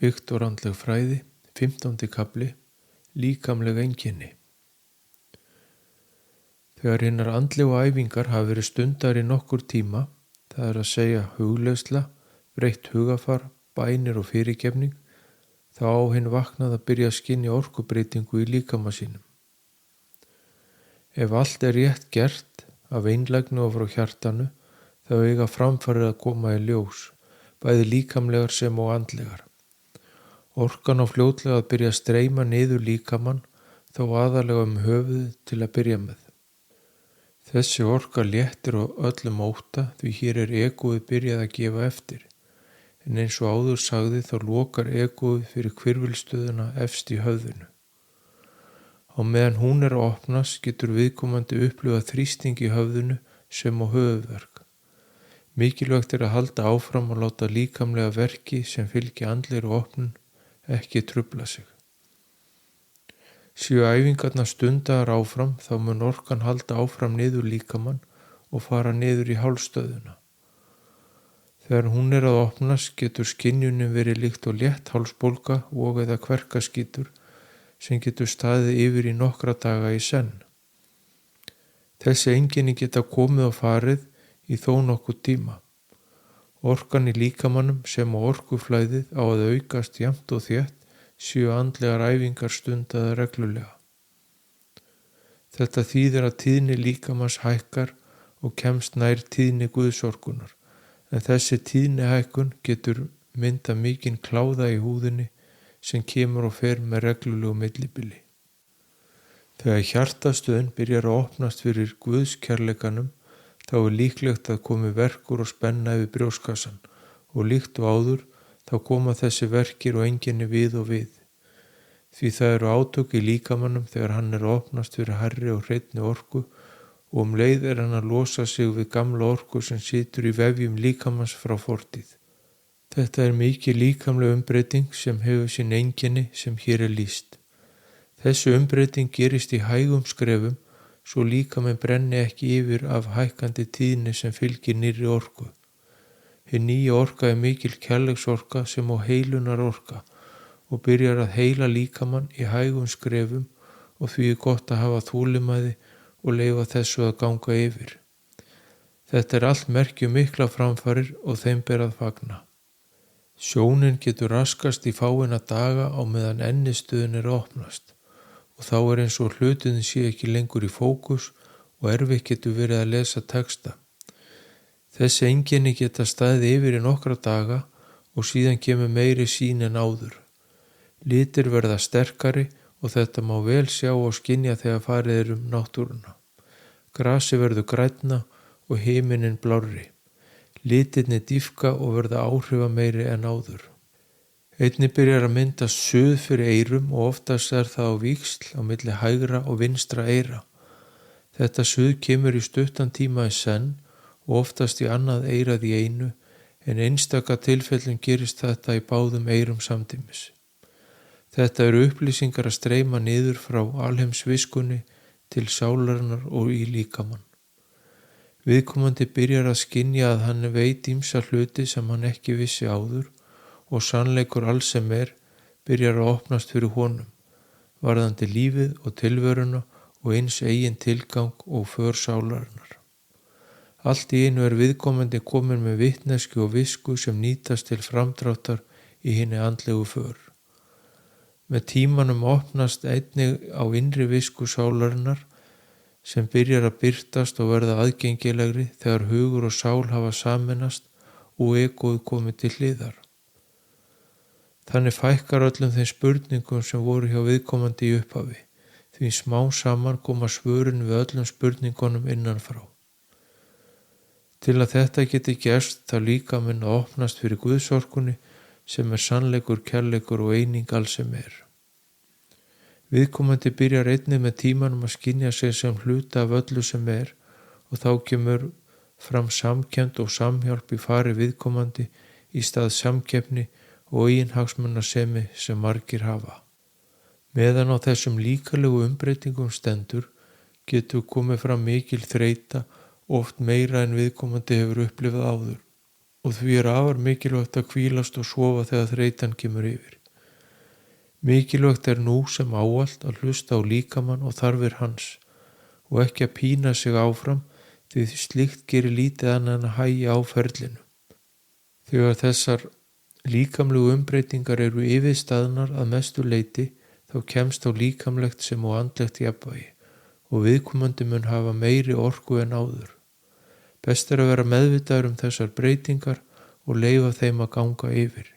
Viktor andleg fræði, 15. kafli, líkamleg einkenni. Þegar hinnar andlegu æfingar hafa verið stundar í nokkur tíma, það er að segja hugleiðsla, breytt hugafar, bænir og fyrirgefning, þá á hinn vaknað að byrja að skynja orkubreytingu í líkama sínum. Ef allt er rétt gert af einlægni og frá hjartanu, þá eiga framfarir að koma í ljós, bæði líkamlegar sem og andlegar. Orkan á fljótlega að byrja að streyma niður líkamann, þó aðalega höfuðið til að byrja með. Þessi orka léttir á öllum ótta því hér er egóið byrjað að gefa eftir, en eins og áður sagði þá lokar egóið fyrir hvirfilstöðuna efst í höfðinu. Á meðan hún er að opnast getur viðkomandi upplifað þrýsting í höfðinu sem á höfuðverk. Mikilvægt er að halda áfram og láta líkamlega verki sem fylgi andlegri opnun ekki trufla sig. Séu æfingarnar stundar áfram þá mun orkan halda áfram niður líkamann og fara niður í hálsstöðuna. Þegar hún er að opnast getur skynjunin verið líkt og létt hálsbólga og eða kverkaskítur sem getur staðið yfir í nokkra daga í senn. Þessi einkenni geta komið og farið í þó nokkuð tíma. Orkan í líkamannum sem á orkuflæðið á að aukast jafnt og þétt séu andlegar æfingar stundaðar reglulega. Þetta þýðir að tíðni líkamans hækkar og kemst nær tíðni guðsorkunar, en þessi tíðnihækkun getur mynda mikinn kláða í húðinni sem kemur og fer með reglulegu millibili. Þegar hjartastöðin byrjar að opnast fyrir guðskærleikanum, þá er líklegt að komi verkur og spenna yfir brjóskassan og líkt og áður þá koma þessi verkir og einkenni við og við. Því það eru átök í líkamannum þegar hann er að opnast fyrir hærri og hreinni orku og leið er hann að losa sig við gamla orku sem situr í vefjum líkamanns frá fortíð. Þetta er mikið líkamleg umbreyting sem hefur sín einkenni sem hér er lýst. Þessi umbreyting gerist í hægum skrefum svo líkaminn brenni ekki yfir af hækkandi tíðni sem fylgir nýrri orku. Hin nýja orka er mikil kærleiksorka sem á heilunar orka og byrjar að heila líkamann í hægum skrefum og því er gott að hafa þolinmæði og leyfa þessu að ganga yfir. Þetta er allt merki mikla framfarir og þeim ber að fagna. Sjónin getur raskast í fáeina daga á meðan ennistöðin er að opnast. Og þá er eins og hlutin sé ekki lengur í fókus og erfitt getur verið að lesa texta. Þessi einkenni geta staðið yfir í nokkra daga og síðan kemur meiri sýn en áður. Litir verða sterkari og þetta má vel sjá og skynja þegar farið er náttúruna. Grasi verður grænna og himinninn blárri. Litirnir dýpka og verða áhrifameiri en áður. Einnig byrjar að myndast suð fyrir eyrum og oftast er það á víxl á milli hægra og vinstra eyra. Þetta suð kemur í stuttan tíma í senn og oftast í annað eyrað í einu, en einstaka tilfellum gerist þetta í báðum eyrum samtímis. Þetta eru upplýsingar að streyma niður frá alheimsviskunni til sálarinnar og í líkamann. Viðkomandi byrjar að skynja að hann veit ýmsa hluti sem hann ekki vissi áður og sannleikur alls sem er byrjar að opnast fyrir honum, varðandi lífið og tilveruna og eins eigin tilgang og för sálarinnar. Allt í einu er viðkomandi komin með vitneskju og visku sem nýtast til framdráttar í hinni andlegu för. Með tímanum opnast einnig á innri visku sálarinnar sem byrjar að birtast og verða aðgengilegri þegar hugur og sál hafa sameinast og egóið komið til hliðar. Þannig fækkar öllum þeim spurningum sem voru hjá viðkomandi í upphafi, því smá saman koma svörin við öllum spurningunum innanfrá. Til að þetta geti gerst þá líkaminn að opnast fyrir guðsorkunni sem er sannleikur, kærleikur og eining alls sem er. Viðkomandi byrjar einnig með tímanum að skynja sig sem hluta af öllu sem er og þá kemur fram samkennd og samhjálp í fari viðkomandi í stað samkeppni og eiginhagsmunasemi sem margir hafa. Meðan á þessum líkalegu umbreytingum stendur getur komið fram mikil þreyta, oft meira en viðkomandi hefur upplifað áður. og því afar mikilvægt að hvílast og sofa þegar þreytan kemur yfir. Mikilvægt nú sem ávallt að hlusta á líkamann og þarfir hans og ekki að pína sig áfram því slíkt gerir lítið annað en að hægja á ferlinu. Þegar þessar líkamlegu umbreytingar eru yfirstaðnar að mestu leyti þá kemst á líkamlegt sem og andlegt jafnvægi og viðkomandi mun hafa meiri orku en áður. Best að vera meðvitaður þessar breytingar og leyfa þeim að ganga yfir.